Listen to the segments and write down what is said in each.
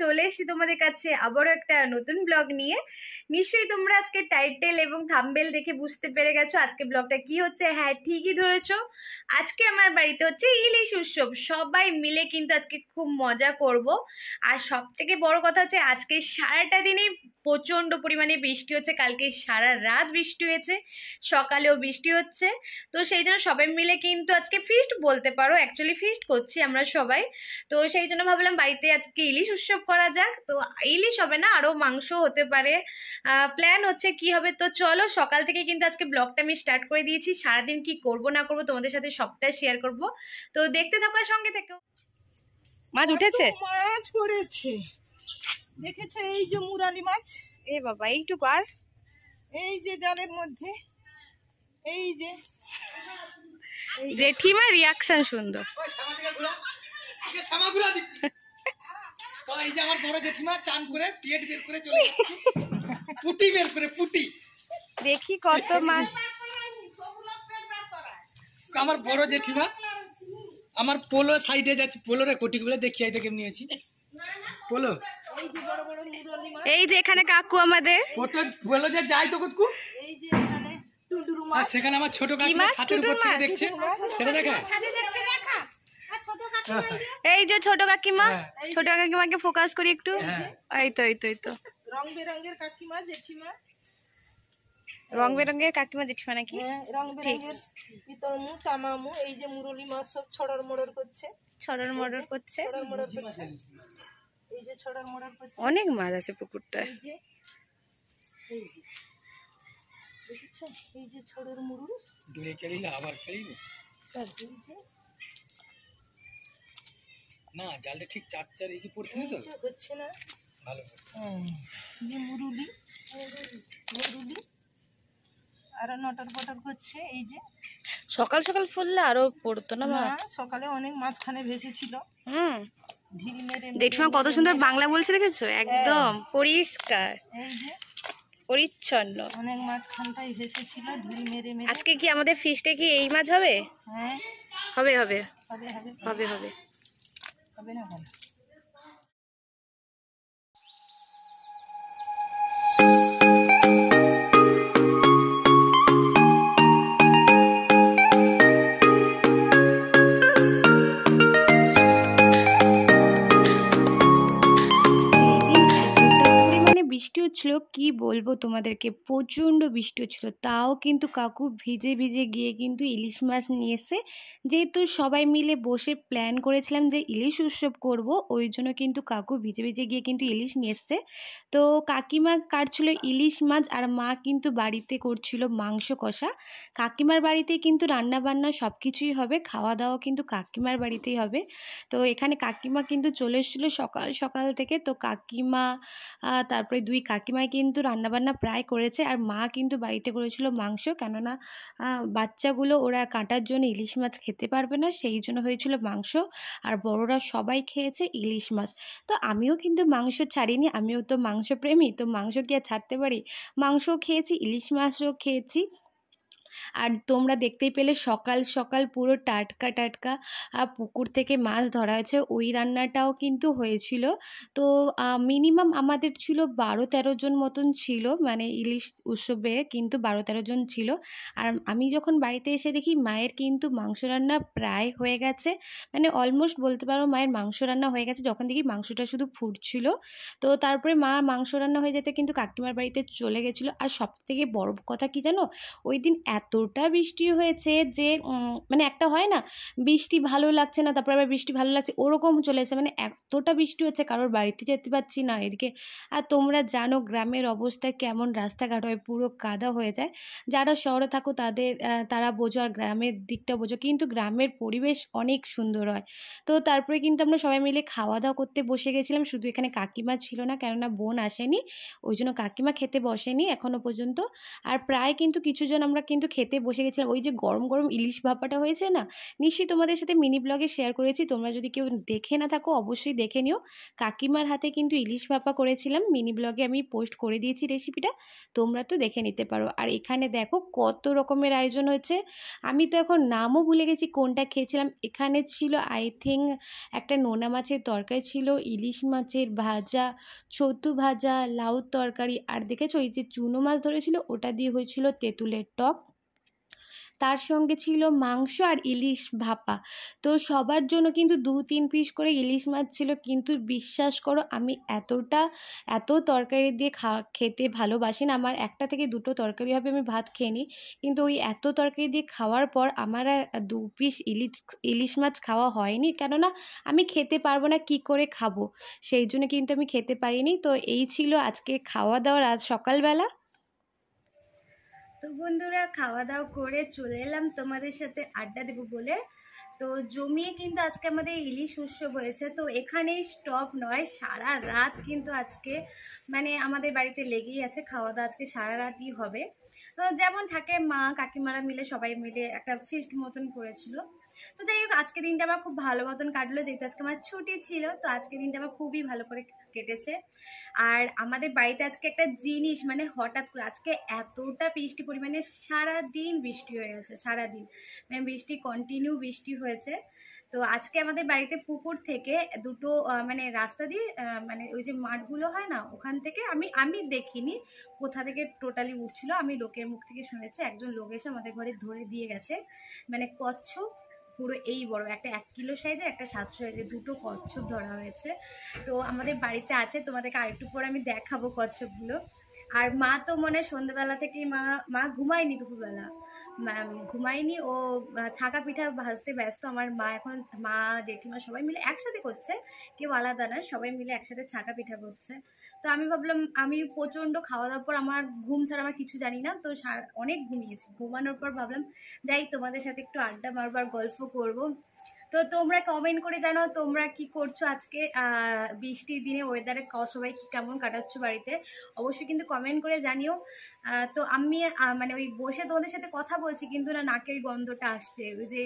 চলে এসেছি তোমাদের কাছে আবারও একটা নতুন ব্লগ নিয়ে। নিশ্চয়ই তোমরা আজকে টাইটেল এবং থাম্বনেল দেখে বুঝতে পেরে গেছো আজকে ব্লগটা কি হচ্ছে। হ্যাঁ, ঠিকই ধরেছো, আজকে আমার বাড়িতে হচ্ছে ইলিশ উৎসব। সবাই মিলে কিন্তু আজকে খুব মজা করব। আর সব থেকে বড় কথা হচ্ছে আজকে সারাটা দিনই প্রচন্ড পরিমাণে বৃষ্টি হচ্ছে, কালকে সারা রাত বৃষ্টি হয়েছে, সকালেও বৃষ্টি হচ্ছে। তো সেই জন্য সবাই মিলে কিন্তু আজকে ফিস্ট বলতে পারো, অ্যাকচুয়ালি ফিস্ট করছি আমরা সবাই। তো সেই জন্য ভাবলাম বাড়িতে আজকে ইলিশ উৎসব করা যাক। তো ইলিশ হবে না, আরো মাংস হতে পারে, প্ল্যান হচ্ছে কি হবে। তো চলো, সকাল থেকে কিন্তু আজকে ব্লগটা আমি স্টার্ট করে দিয়েছি। সারাদিন কি করব না করব তোমাদের সাথে সবটা শেয়ার করব, তো দেখতে থাকো আর সঙ্গে থেকো। মাছ উঠেছে, মাছ পড়েছে, দেখেছে? এই যে মুরালি মাছ, এ বাবা এইটুকু, আর এই যে জালের মধ্যে, এই যে জেঠিমার রিয়াকশন সুন্দর। এই যে আমার বড় জেঠিমা চান করে পেট বের করে চলে যাচ্ছে, পুটি বের করে পুটি। দেখি কত মাছ। আমার বড় জেঠিমা আমার পোলো সাইডে যাচ্ছে, পোলোরে কোটিগুলো দেখিয়ে আইতে কেমনি আছি পোলো। এই যে এখানে কাকু আমাদের পোলো যে যাই তো কতকু, এই যে এখানে টুডুরু মাছ, আর সেখানে আমার ছোট কাকিমা ছাদের উপর থেকে দেখছে, সেটা দেখা। এই যে ছোট কাকিমা, ছোট কাকিমাকে ফোকাস করি একটু। এই তো এই তো এই তো রং বেরঙের কাকিমা জেঠিমা, রং বেরঙের কাকিমা জেঠিমা নাকি? রং বেরঙের পিতলমু তামামু। এই যে মুরলি মাছ সব ছড়ার মড়র করছে, ছড়ার মর্ডার করছে, ছড়ার মড়র করছে। এই যে ছড়ার মড়র করছে, অনেক মাছ আছে পুকুরটায়। এই যে এই যে দেখেছো, এই যে ছড়ের মুরুল দূরে খেলিলে আবার খেলিনি এই যে না, জালটা ঠিক চার চার এগি পড়ছিল তো, হচ্ছে না ভালো। যে মুরুলি মুরুলি আর নটর বটর করছে। এই যে সকাল সকাল ফুললে আরো পড়তো না মা? সকালে অনেক মাঝখানে ভেসেছিল। ঢিল মেরে জেঠিমা কত সুন্দর বাংলা বলছে, দেখেছো? একদম পরিষ্কার, এই যে পরিচ্ছন্ন। অনেক মাঝখানটাই ভেসেছিল, ঢিল মেরে মেরে। আজকে কি আমাদের ফিস্টে কি এই মাছ হবে? হ্যাঁ, হবে হবে হবে হবে হবে হবে। হবে না কেন? বৃষ্টি হচ্ছিল, কি বলবো তোমাদেরকে, প্রচণ্ড বৃষ্টি হচ্ছিল। তাও কিন্তু কাকু ভিজে ভিজে গিয়ে কিন্তু ইলিশ মাছ নিয়ে এসে, যেহেতু সবাই মিলে বসে প্ল্যান করেছিলাম যে ইলিশ উৎসব করব, ওই জন্য কিন্তু কাকু ভিজে ভিজে গিয়ে কিন্তু ইলিশ নিয়ে এসছে। তো কাকিমা কাটছিল ইলিশ মাছ, আর মা কিন্তু বাড়িতে করছিল মাংস কষা। কাকিমার বাড়িতেই কিন্তু রান্না বান্না সব কিছুই হবে, খাওয়া দাওয়া কিন্তু কাকিমার বাড়িতেই হবে। তো এখানে কাকিমা কিন্তু চলে এসেছিলো সকাল সকাল থেকে। তো কাকিমা তারপরে দুই কাকিমাই কিন্তু রান্নাবান্না প্রায় করেছে, আর মা কিন্তু বাড়িতে করেছিল মাংস, কেননা বাচ্চাগুলো ওরা কাটার জন্য ইলিশ মাছ খেতে পারবে না, সেই জন্য হয়েছিল মাংস। আর বড়রা সবাই খেয়েছে ইলিশ মাছ। তো আমিও কিন্তু মাংস ছাড়িনি, আমিও তো মাংস প্রেমী, তো মাংস কি আর ছাড়তে পারি? মাংসও খেয়েছি, ইলিশ মাছও খেয়েছি। আর তোমরা দেখতেই পেলে সকাল সকাল পুরো টাটকা টাটকা পুকুর থেকে মাছ ধরা হয়েছে, ওই রান্নাটাও কিন্তু হয়েছিল। তো মিনিমাম আমাদের ছিল 12-13 জন মতন ছিল, মানে ইলিশ উৎসবে কিন্তু 12-13 জন ছিল। আর আমি যখন বাড়িতে এসে দেখি মায়ের কিন্তু মাংস রান্না প্রায় হয়ে গেছে, মানে অলমোস্ট বলতে পারো মায়ের মাংস রান্না হয়ে গেছে। যখন দেখি মাংসটা শুধু ফুটছিল, তো তারপরে মা মাংস রান্না হয়ে যেতে কিন্তু কাকিমার বাড়িতে চলে গেছিলো। আর সব থেকে বড় কথা কি জানো, ওই দিন এতটা বৃষ্টি হয়েছে যে মানে একটা হয় না, বৃষ্টি ভালো লাগছে না, তারপর আবার বৃষ্টি ভালো লাগছে, ওরকম চলে এসেছে। মানে এতটা বৃষ্টি হচ্ছে কারোর বাড়িতে যেতে পারছি না এদিকে। আর তোমরা জানো গ্রামের অবস্থা কেমন, রাস্তাঘাট হয় পুরো কাদা হয়ে যায়। যারা শহরে থাকো তারা বোঝো, আর গ্রামের দিকটা বোঝো, কিন্তু গ্রামের পরিবেশ অনেক সুন্দর হয়। তো তারপরে কিন্তু আমরা সবাই মিলে খাওয়া দাওয়া করতে বসে গেছিলাম। শুধু এখানে কাকিমা ছিল না, কেননা বোন আসেনি, ওই জন্য কাকিমা খেতে বসেনি এখনো পর্যন্ত। আর প্রায় কিন্তু কিছুজন আমরা কিন্তু খেতে বসে গেছিলাম। ওই যে গরম গরম ইলিশ ভাপাটা হয়েছে না, নিশ্চয়ই তোমাদের সাথে মিনি ব্লগে শেয়ার করেছি, তোমরা যদি কেউ দেখে না থাকো অবশ্যই দেখে নিও। কাকিমার হাতে কিন্তু ইলিশ ভাপা করেছিলাম, মিনি ব্লগে আমি পোস্ট করে দিয়েছি রেসিপিটা, তোমরা তো দেখে নিতে পারো। আর এখানে দেখো কত রকমের আয়োজন হয়েছে, আমি তো এখন নামও ভুলে গেছি কোনটা খেয়েছিলাম। এখানে ছিল আই থিঙ্ক একটা নোনা মাছের তরকারি ছিল, ইলিশ মাছের ভাজা, ছতু ভাজা, লাউ তরকারি, আর দেখেছো এই যে চুনো মাছ ধরেছিল ওটা দিয়ে হয়েছিল তেঁতুলের টক, তার সঙ্গে ছিল মাংস আর ইলিশ ভাপা। তো সবার জন্য কিন্তু 2-3 পিস করে ইলিশ মাছ ছিল, কিন্তু বিশ্বাস করো আমি এত তরকারি দিয়ে খেতে ভালোবাসি না, আমার একটা থেকে দুটো তরকারি হবে আমি ভাত খেয়ে নিই, কিন্তু ওই এত তরকারি দিয়ে খাওয়ার পর আমার আর 2 পিস ইলিশ মাছ খাওয়া হয়নি, কেননা আমি খেতে পারবো না, কি করে খাবো, সেই জন্য কিন্তু আমি খেতে পারিনি। তো এই ছিল আজকে খাওয়া দাওয়ার আজ সকালবেলা। তো বন্ধুরা খাওয়া দাওয়া করে চলে এলাম তোমাদের সাথে আড্ডা দেবো বলে। তো জমিয়ে কিন্তু আজকে আমাদের ইলিশ উৎসব হয়েছে, তো এখানেই স্টপ নয়, সারা রাত কিন্তু আজকে মানে আমাদের বাড়িতে লেগেই আছে, খাওয়া দাওয়া আজকে সারা রাতই হবে। তো যেমন থাকে মা কাকিমারা মিলে সবাই মিলে একটা ফিস্ট মতন করেছিল। তো যাই হোক আজকে দিনটা আমার খুব ভালো মতন কাটলো, যেহেতু আজকে আমার ছুটি ছিল, তো আজকে দিনটা আমার খুবই ভালো করে কেটেছে। আর আমাদের বাড়িতে আজকে একটা জিনিস মানে হঠাৎ করে আজকে এতটা বৃষ্টি পরিমাণে সারাদিন বৃষ্টি হয়ে গেছে, সারাদিন মানে বৃষ্টি কন্টিনিউ বৃষ্টি হয়েছে। তো আজকে আমাদের বাড়িতে পুকুর থেকে দুটো মানে রাস্তা দিয়ে মানে ওই যে মাঠগুলো হয় না ওখান থেকে আমি দেখিনি কোথা থেকে টোটালি উঠছিল, আমি লোকের মুখ থেকে শুনেছি, একজন লোক এসে আমাদের ঘরে ধরে দিয়ে গেছে, মানে কচ্ছপ পুরো এই বড় একটা 1 কিলো সাইজের, একটা 700 সাইজের, দুটো কচ্ছপ ধরা হয়েছে। তো আমাদের বাড়িতে আছে, তোমাদেরকে আরেকটু পর আমি দেখাবো কচ্ছপগুলো। আর মা তো মনে হয় সন্ধ্যেবেলা থেকেই মা ঘুমায়নি, দুপুরবেলা ঘুমায়নি, ও ছাকা পিঠা ভাজতে ব্যস্ত। আমার মা এখন মা জেঠিমা সবাই মিলে একসাথে করছে, কেউ আলাদা নয়, সবাই মিলে একসাথে ছাকা পিঠা করছে। তো আমি ভাবলাম আমি প্রচণ্ড খাওয়া দাওয়ার পর আমার ঘুম ছাড়া আমার কিছু জানি না, তো অনেক ঘুমিয়েছি, ঘুমানোর পর ভাবলাম যাই তোমাদের সাথে একটু আড্ডা মারবার গল্প করব। তো তোমরা কমেন্ট করে জানাও তোমরা কি করছো আজকে বৃষ্টির দিনে, ওয়েদারে সবাই কি কেমন কাটাচ্ছ বাড়িতে, অবশ্যই কিন্তু কমেন্ট করে জানিও। তো আমি মানে ওই বসে তোমাদের সাথে কথা বলছি কিন্তু না, নাকে ওই গন্ধটা আসছে, ওই যে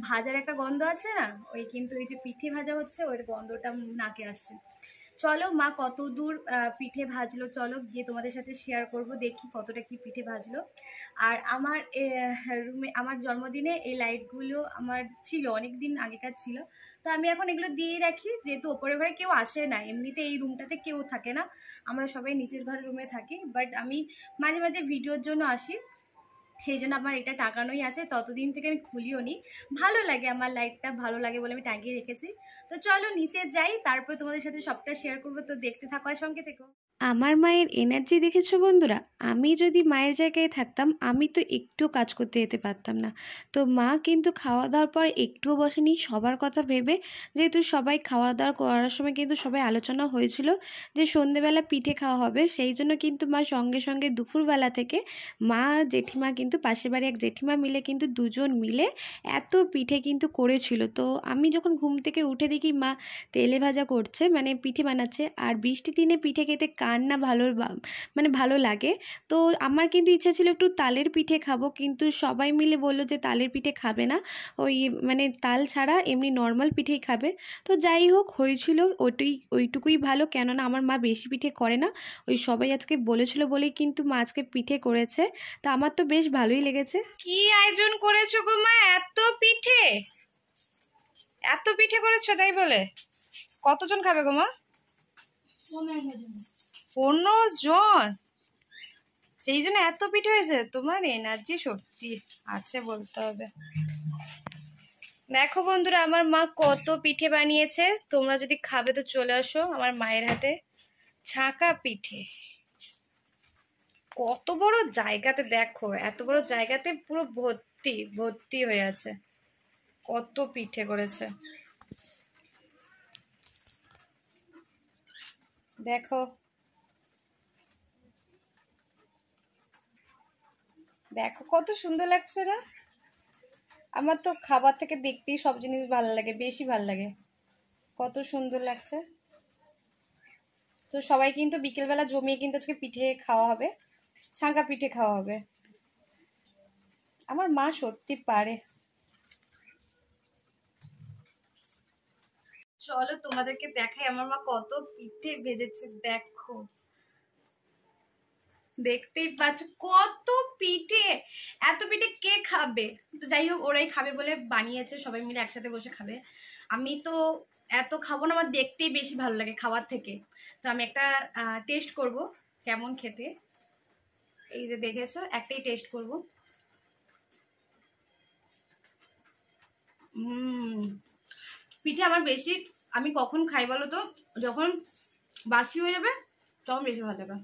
ভাজার একটা গন্ধ আছে না, ওই কিন্তু ওই যে পিঠে ভাজা হচ্ছে ওই গন্ধটা নাকে আসছে। চলো মা কত দূর পিঠে ভাজলো, চলো গিয়ে তোমাদের সাথে শেয়ার করব, দেখি কতটা কি পিঠে ভাজলো। আর আমার রুমে আমার জন্মদিনে এই লাইটগুলো আমার ছিল, অনেক দিন আগেকার ছিল, তো আমি এখন এগুলো দিয়ে রাখি, যেহেতু ওপরের ঘরে কেউ আসে না, এমনিতে এই রুমটাতে কেউ থাকে না, আমরা সবাই নিচের ঘরের রুমে থাকি, বাট আমি মাঝে মাঝে ভিডিওর জন্য আসি, সেই জন্য আমার এটা টাঙানোই আছে, ততদিন থেকে আমি খুলিও নি, ভালো লাগে আমার লাইটটা, ভালো লাগে বলে আমি টাঙিয়ে রেখেছি। তো চলো নিচে যাই, তারপর তোমাদের সাথে সবটা শেয়ার করবো, তো দেখতে থাকো আর সঙ্গে থেকো। আমার মায়ের এনার্জি দেখেছো বন্ধুরা, আমি যদি মায়ের জায়গায় থাকতাম আমি তো একটু কাজ করতে যেতে পারতাম না। তো মা কিন্তু খাওয়া দাওয়ার পর একটুও বসেনি, সবার কথা ভেবে, যেহেতু সবাই খাওয়া দাওয়া করার সময় কিন্তু সবাই আলোচনা হয়েছিল যে সন্ধেবেলা পিঠে খাওয়া হবে, সেই জন্য কিন্তু মা সঙ্গে সঙ্গে দুপুরবেলা থেকে মা আর জেঠিমা কিন্তু পাশের বাড়ি এক জেঠিমা মিলে কিন্তু দুজন মিলে এত পিঠে কিন্তু করেছিল। তো আমি যখন ঘুম থেকে উঠে দেখি মা তেলে ভাজা করছে, মানে পিঠে বানাচ্ছে, আর বৃষ্টির দিনে পিঠে খেতে কার না মানে ভালো লাগে। তো আমার কিন্তু ইচ্ছা ছিল একটু তালের পিঠে খাবো, কিন্তু সবাই মিলে বললো যে তালের পিঠে খাবে না, ওই মানে তাল ছাড়া এমনি নর্মাল পিঠেই খাবে। তো যাই হোক হয়েছিল ওইটুকুই ভালো, কেননা আমার মা বেশি পিঠে করে না, ওই সবাই আজকে বলেছিল বলেই কিন্তু মা আজকে পিঠে করেছে, তো আমার তো বেশ ভালোই লেগেছে। কি আয়োজন করেছো গো মা, এত পিঠে করেছো তাই বলে? কতজন খাবে গো মা? 15 জন, সেই জন্য এত পিঠে হয়েছে, তোমার এনার্জি সত্যি আছে বলতে হবে। দেখো বন্ধুরা আমার মা কত পিঠে বানিয়েছে, তোমরা যদি খাবে তো চলে আসো আমার মায়ের হাতে ছাঁকা পিঠে। কত বড় জায়গাতে, দেখো এত বড় জায়গাতে পুরো ভর্তি ভর্তি হয়ে আছে, কত পিঠে করেছে দেখো, দেখো কত সুন্দর লাগছে না? আমার তো খাবার থেকে দেখতেই সব জিনিস ভালো লাগে, বেশি ভালো লাগে, কত সুন্দর লাগছে। তো সবাই কিন্তু বিকেলবেলা জমিয়ে কিন্তু আজকে পিঠে খাওয়া হবে, ছাঁকা পিঠে খাওয়া হবে। আমার মা সত্যি পারে। চলো তোমাদেরকে দেখাই আমার মা কত পিঠে ভেজেছে। দেখো, দেখতেই পাচ্ছ কত পিঠে। এত পিঠে কে খাবে? তো যাই হোক, ওরাই খাবে বলে বানিয়েছে, সবাই মিলে একসাথে বসে খাবে। আমি তো এত খাবো না, আমার দেখতেই বেশি ভালো লাগে খাওয়ার থেকে। তো আমি একটা টেস্ট করব কেমন খেতে। এই যে দেখেছো, একটাই টেস্ট করব। পিঠে আমার বেশি, আমি কখন খাই বলো তো, যখন বাসি হয়ে যাবে তখন বেশি ভালো লাগে।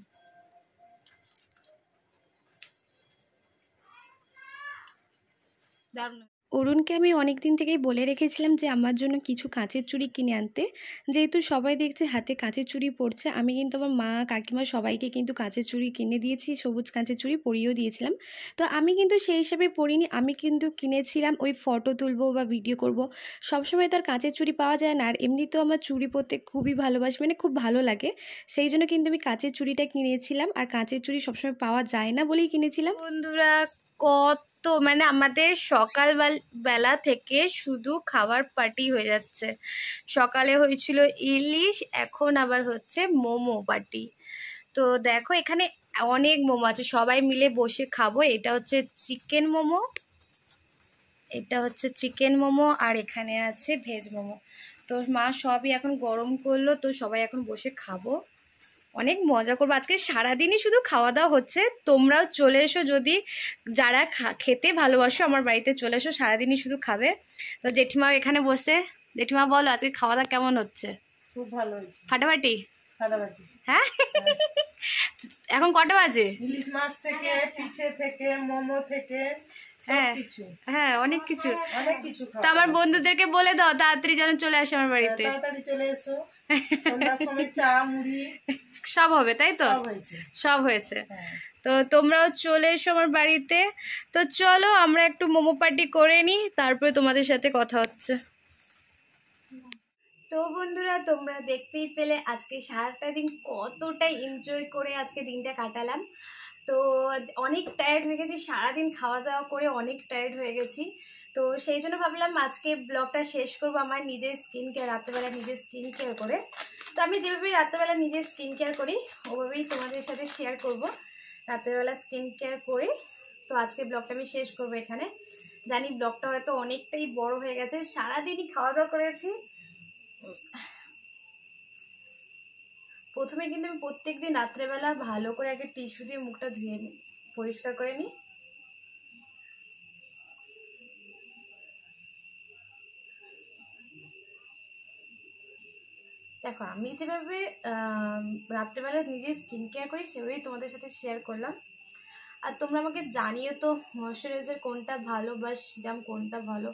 দারুণ। অরুণকে আমি অনেক দিন থেকেই বলে রেখেছিলাম যে আমার জন্য কিছু কাঁচের চুড়ি কিনে আনতে। যেহেতু সবাই দেখছে হাতে কাঁচের চুড়ি পরছে, আমি কিন্তু আমার মা কাকিমা সবাইকে কিন্তু কাঁচের চুড়ি কিনে দিয়েছি, সবুজ কাঁচের চুড়ি পরিয়েও দিয়েছিলাম। তো আমি কিন্তু সেই হিসাবে পরিনি, আমি কিন্তু কিনেছিলাম ওই ফটো তুলবো বা ভিডিও করব। সবসময় তো আর কাঁচের চুড়ি পাওয়া যায় না, আর এমনিতেও আমার চুড়ি পরতে খুবই ভালোবাসি, মানে খুব ভালো লাগে। সেই জন্য কিন্তু আমি কাঁচের চুড়িটা কিনেছিলাম, আর কাঁচের চুড়ি সবসময় পাওয়া যায় না বলেই কিনেছিলাম। বন্ধুরা, কত মানে আমাদের সকাল বেলা থেকে শুধু খাবার পার্টি হয়ে যাচ্ছে। সকালে হয়েছিল ইলিশ, এখন আবার হচ্ছে মোমো পার্টি। তো দেখো এখানে অনেক মোমো আছে, সবাই মিলে বসে খাবো। এটা হচ্ছে চিকেন মোমো, এটা হচ্ছে চিকেন মোমো, আর এখানে আছে ভেজ মোমো। তো মা সবই এখন গরম করলো, তো সবাই এখন বসে খাবো, অনেক মজা করবো। আজকে সারাদিনই শুধু খাওয়া দাওয়া হচ্ছে। তোমরাও চলে এসো, যদি যারা খেতে ভালোবাসো আমার বাড়িতে চলে এসো, সারাদিনই শুধু খাবে। তো জেঠিমাও এখানে বসে। জেঠিমা বলো আজকে খাওয়া দাওয়া কেমন হচ্ছে? খুব ভালো হয়েছে। ফাটাফাটি? ফাটাফাটি। হ্যাঁ। এখন কটা বাজে? ইলিশ মাছ থেকে, পিঠে থেকে, মোমো থেকে, হ্যাঁ সবকিছু। হ্যাঁ, অনেক কিছু। অনেক কিছু তো আমার বন্ধুদেরকে বলে দাও তাড়াতাড়ি যেন চলে আসে আমার বাড়িতে। তাড়াতাড়ি চলে এসো। সন্ধ্যার সময় চা মুড়ি সব হবে, তাই তো? সব হয়েছে। সব হয়েছে। হ্যাঁ। তো তোমরাও চলে এসো আমার বাড়িতে। তো চলো আমরা একটু মোমো পার্টি করে নিই, তারপরে তোমাদের সাথে কথা হচ্ছে। তো বন্ধুরা, তোমরা দেখতেই পেলে আজকে সারাটা দিন কতটা এনজয় করে আজকে দিনটা কাটালাম। তো অনেক টায়ার্ড হয়ে গেছি, সারাদিন খাওয়া দাওয়া করে অনেক টায়ার্ড হয়ে গেছি। তো সেই জন্য ভাবলাম আজকে ব্লগটা শেষ করবো আমার নিজের স্কিন কেয়ার, রাত্রেবেলা নিজের স্কিন কেয়ার করে। তো আমি যেভাবে রাত্রেবেলা নিজের স্কিন কেয়ার করি ওভাবেই তোমাদের সাথে শেয়ার করব রাত্রেবেলা স্কিন কেয়ার করে। তো আজকে ব্লগটা আমি শেষ করবো এখানে। জানি ব্লগটা হয়তো অনেকটাই বড় হয়ে গেছে, সারাদিনই খাওয়া দাওয়া করেছি। প্রথমে কিন্তু আমি প্রত্যেকদিন রাত্রেবেলা ভালো করে আগে টিস্যু দিয়ে মুখটা ধুয়ে নিই, পরিষ্কার করে নিই। দেখো আমি যেভাবে রাত্রেবেলা নিজে স্কিন কেয়ার করি সেভাবেই তোমাদের সাথে শেয়ার করলাম। আর তোমরা আমাকে জানিও তো ময়শ্চারাইজার কোনটা ভালো বা সিরাম কোনটা ভালো।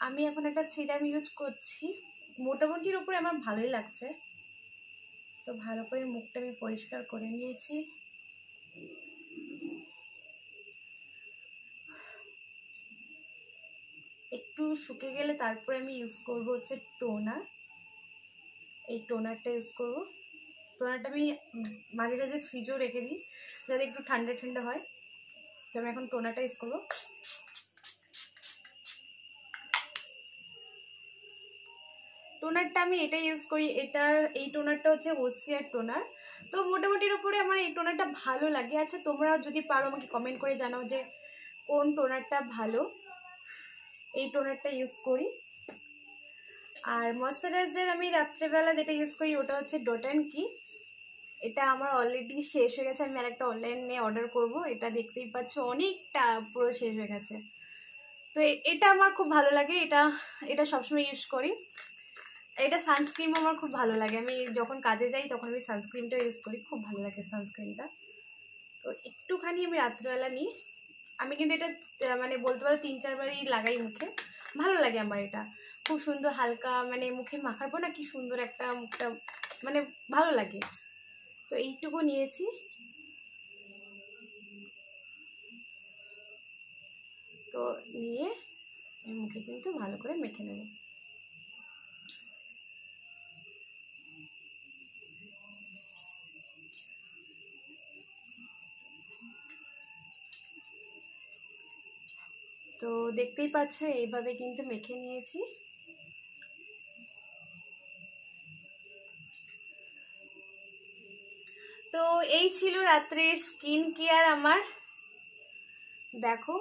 আমি এখন একটা সিরাম ইউজ করছি, মোটামুটির উপরে আমার ভালোই লাগছে। তো ভালো করে মুখটা আমি পরিষ্কার করে নিয়েছি। একটু শুকিয়ে গেলে তারপরে আমি ইউজ করব হচ্ছে টোনার। এই টোনারটা ইউজ করব। টোনারটা আমি মাঝে মাঝে ফ্রিজেও রেখে দিই যাতে একটু ঠান্ডা ঠান্ডা হয়। তো আমি এখন টোনারটা ইউজ করব। টোনারটা আমি এটা ইউজ করি, এই টোনারটা হচ্ছে ওসিয়ার টোনার। তো মোটামুটির উপরে আমার এই টোনারটা ভালো লাগে। আচ্ছা তোমরা যদি পারো আমাকে কমেন্ট করে জানাও যে কোন টোনারটা ভালো। এই টোনারটা ইউজ করি। আর ময়শ্চারাইজার আমি রাত্রেবেলা যেটা ইউজ করি ওটা হচ্ছে ডট অ্যান্ড কি। এটা আমার অলরেডি শেষ হয়ে গেছে, আমি আরেকটা অনলাইনে অর্ডার করব। এটা দেখতেই পাচ্ছ অনেকটা পুরো শেষ হয়ে গেছে। তো এটা আমার খুব ভালো লাগে, এটা সবসময় ইউজ করি। এটা সানস্ক্রিম আমার খুব ভালো লাগে, আমি যখন কাজে যাই তখন আমি সানস্ক্রিমটা ইউজ করি, খুব ভালো লাগে সানস্ক্রিনটা। তো একটুখানি আমি রাত্রেবেলা নিই। আমি কিন্তু এটা মানে বলতে পারো 3-4 বারই লাগাই মুখে, ভালো লাগে আমার। এটা খুব সুন্দর হালকা, মানে মুখে মাখার পর না কি সুন্দর একটা মুখটা মানে ভালো লাগে। তো এইটুকু নিয়েছি। তো নিয়ে মুখে কিন্তু ভালো করে মেখে নেব। তো দেখতেই পাচ্ছ এইভাবে কিন্তু মেখে নিয়েছি। তো এই ছিল রাত্রে স্কিন কেয়ার আমার। দেখো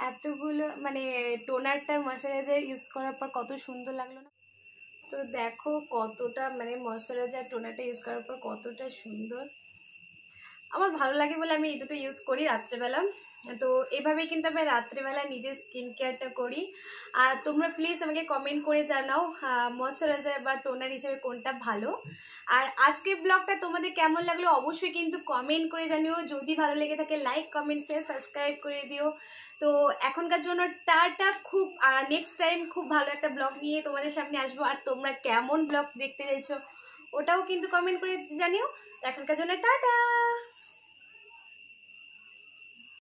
এতগুলো মানে টোনারটা ময়শ্চারাইজার ইউজ করার পর কত সুন্দর লাগলো না? তো দেখো কতটা মানে ময়শ্চারাইজার টোনারটা ইউজ করার পর কতটা সুন্দর। আমার ভালো লাগে বলে আমি এই দুটো ইউজ করি রাত্রেবেলা। তো এভাবেই কিন্তু আমি রাত্রেবেলা নিজের স্কিন কেয়ারটা করি। আর তোমরা প্লিজ আমাকে কমেন্ট করে জানাও ময়শ্চারাইজার বা টোনার হিসেবে কোনটা ভালো। আর আজকের ব্লগটা তোমাদের কেমন লাগলো অবশ্যই কিন্তু কমেন্ট করে জানিও। যদি ভালো লেগে থাকে লাইক কমেন্ট শেয়ার সাবস্ক্রাইব করে দিও। তো এখনকার জন্য টাটা। খুব আর নেক্সট টাইম খুব ভালো একটা ব্লগ নিয়ে তোমাদের সামনে আসবো। আর তোমরা কেমন ব্লগ দেখতে চাইছো ওটাও কিন্তু কমেন্ট করে জানিও। তো এখনকার জন্য টাটা।